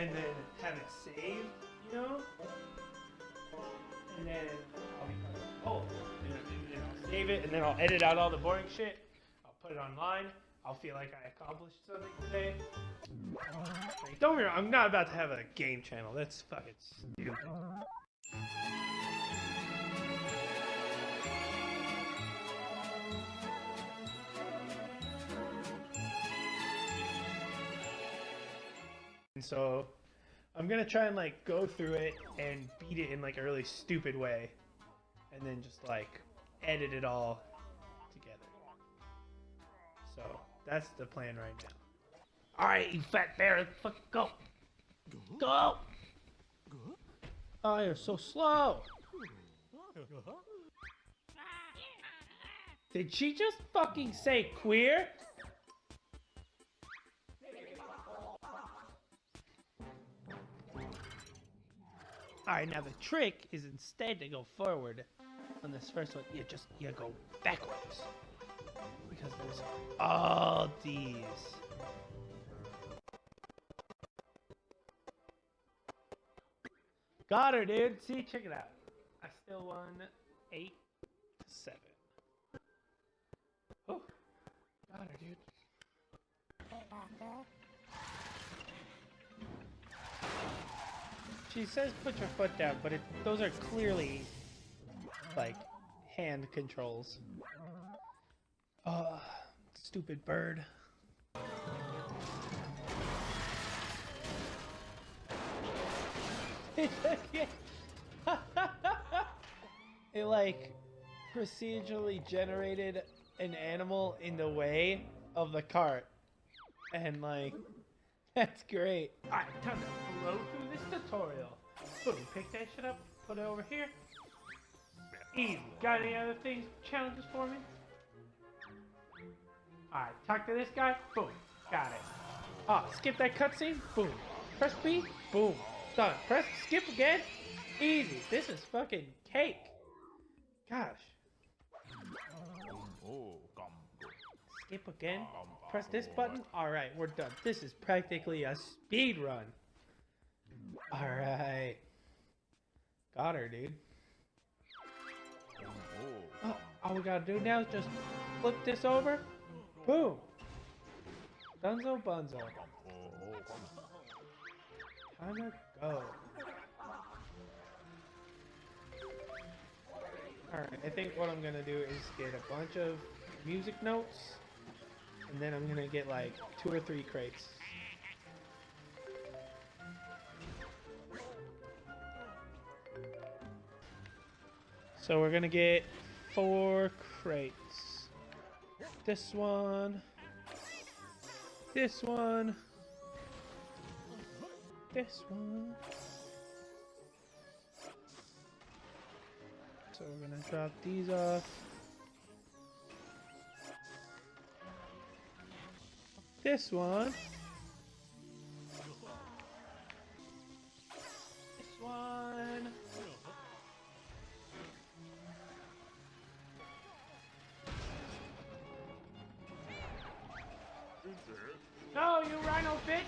and then have it saved, you know? And then I'll be oh, and I'll save it, and then I'll edit out all the boring shit. I'll put it online. I'll feel like I accomplished something today. Like, don't worry, I'm not about to have a game channel. That's fucking stupid. And so I'm gonna try and like go through it and beat it in like a really stupid way, and then just like edit it all together. So that's the plan right now. All right, you fat bear, let's fucking go. Go. Oh, you're so slow. Did she just fucking say queer? Alright, now the trick is instead to go forward on this first one. You go backwards. Because there's all these. Got her, dude. See, check it out. I still won 8-7. Oh, got her, dude. She says put your foot down, but those are clearly, like, hand controls. Stupid bird. It, like, procedurally generated an animal in the way of the cart. And, like, that's great. Alright, time to blow through this tutorial. Boom, pick that shit up, put it over here. Easy. Got any other things, challenges for me? Alright, talk to this guy. Boom, got it. Ah, skip that cutscene. Boom. Press B. Boom. Done. Press skip again. Easy. This is fucking cake. Gosh. Skip again. Press this button. Alright, we're done. This is practically a speed run. Alright. Got her, dude. Oh, all we gotta do now is just flip this over. Boom. Dunzo bunzo. Time to go. Alright, I think what I'm gonna do is get a bunch of music notes. And then I'm gonna get like 2 or 3 crates. So we're gonna get 4 crates. This one. This one. This one. So we're gonna drop these off. This one. This one. No, you rhino bitch!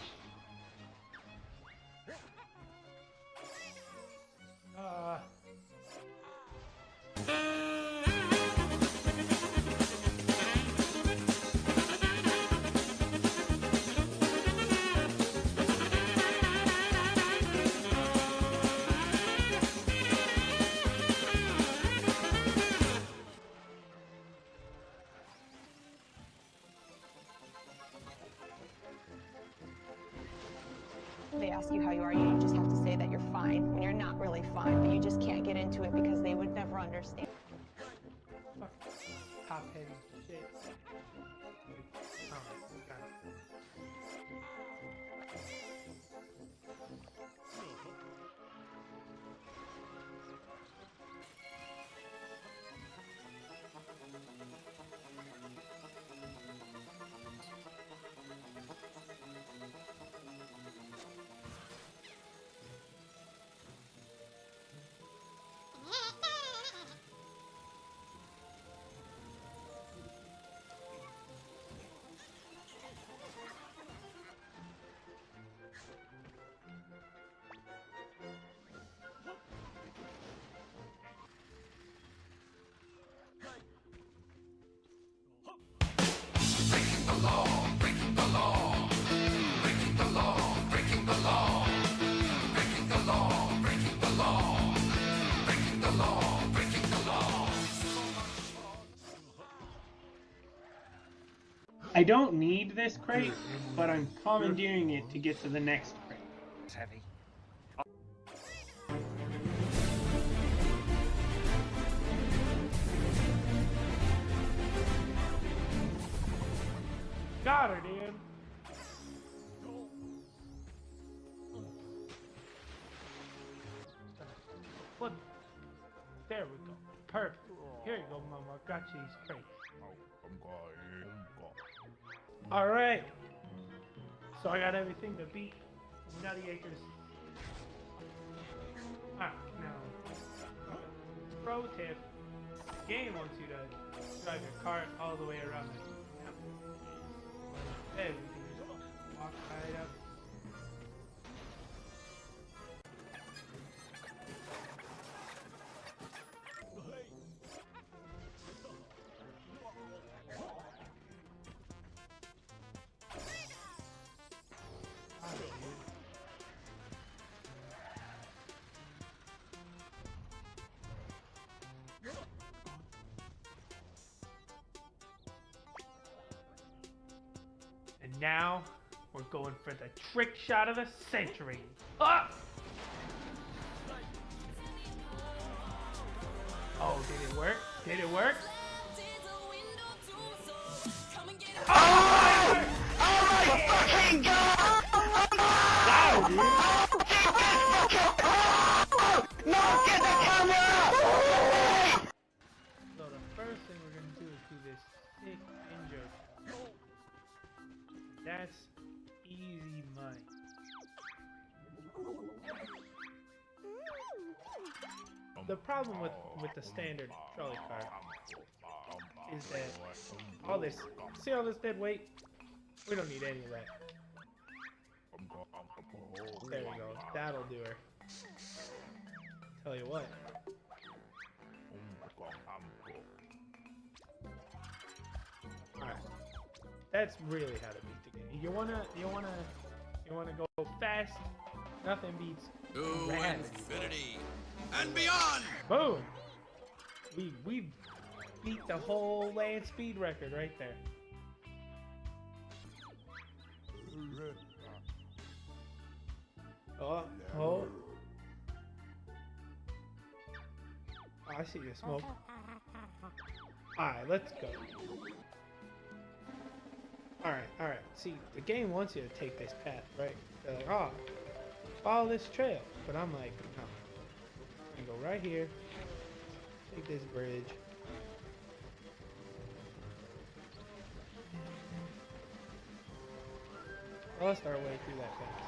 They ask you how you are, you just have to say that you're fine when you're not really fine, but you just can't get into it because they would never understand. Fuck. Top-heavy shit. Oh, God. I don't need this crate, but I'm commandeering it to get to the next crate. It's heavy. Got her, dude. Look. There we go. Perfect. Here you go, Mama. Got you these crates. Alright. So I got everything to beat Nutty Acres. Alright, now. Pro tip. The game wants you to drive your cart all the way around the map. Hey, we can just walk right up. And now, we're going for the trick shot of the century. Ah! Oh, did it work? Did it work? Oh! Oh my fucking god! Wow, dude! No, get the camera! So the first thing we're gonna do is do this sick ninja. That's easy money. The problem with the standard trolley car is that all this, see all this dead weight? We don't need any of that. There we go, that'll do her. Tell you what. Alright. That's really how to beat the game. You wanna go fast? Nothing beats gravity. Infinity and beyond. Boom! We beat the whole land speed record right there. Oh, oh. I see the smoke. Alright, let's go. Alright. See, the game wants you to take this path, right? They're like, oh, follow this trail. But I'm like, no. I'm gonna go right here. Take this bridge. Bust our way through that fence.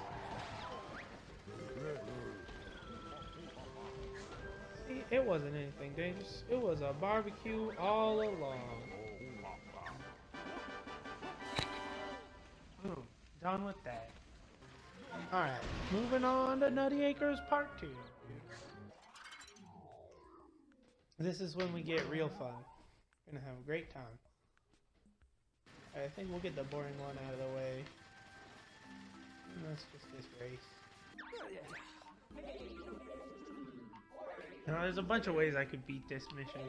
See, it wasn't anything dangerous. It was a barbecue all along. Boom. Done with that. Alright, moving on to Nutty Acres Part 2. This is when we get real fun. We're gonna have a great time. I think we'll get the boring one out of the way. Let's just this race. Now, there's a bunch of ways I could beat this mission,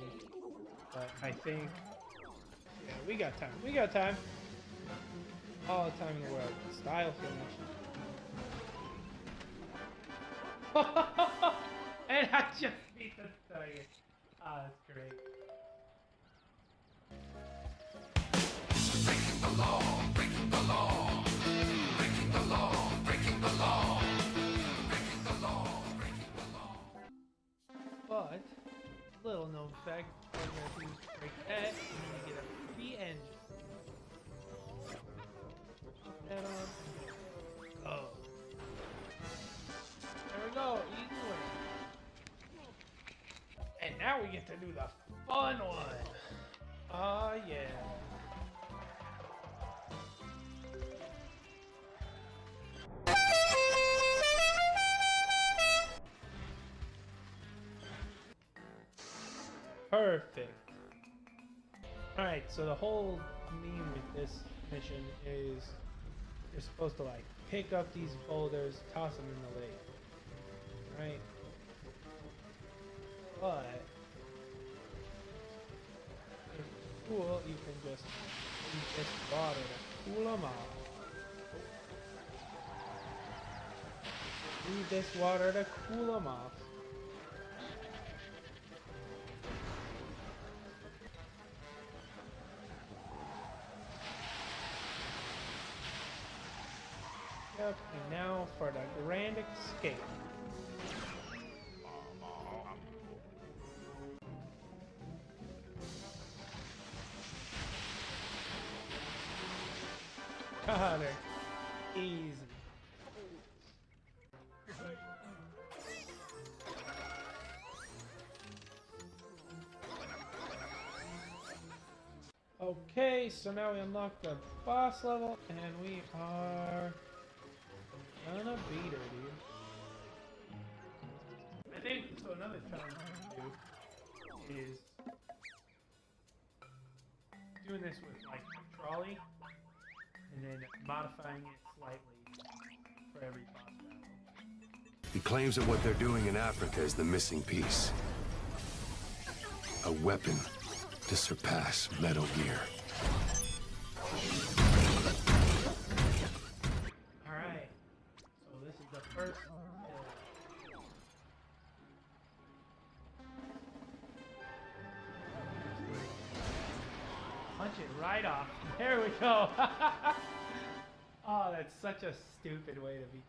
but I think, yeah, we got time. We got time. All the time in the world. Style finish. And I just beat the target. Ah, that's great. Breaking the law, breaking the law, breaking the law, breaking the law, breaking the law, breaking the law. But, little known fact, if you break that, you get a free engine. Head on. Oh. There we go, easy way. And now we get to do the fun one. Oh yeah. Perfect. Alright, so the whole meme with this mission is you're supposed to like pick up these boulders, toss them in the lake. Right? But if you're cool, you can just Need this water to cool them off. Need this water to cool them off. Yep, and now for the grand escape. Got her. Easy. Okay, so now we unlock the boss level, and we are gonna beat her, dude. I think, so another challenge we can do is doing this with, like, trolley, and then modifying it slightly for every boss battle. He claims that what they're doing in Africa is the missing piece. A weapon to surpass Metal Gear. Alright, so this is the first hill. Punch it right off. There we go. Oh, that's such a stupid way to be.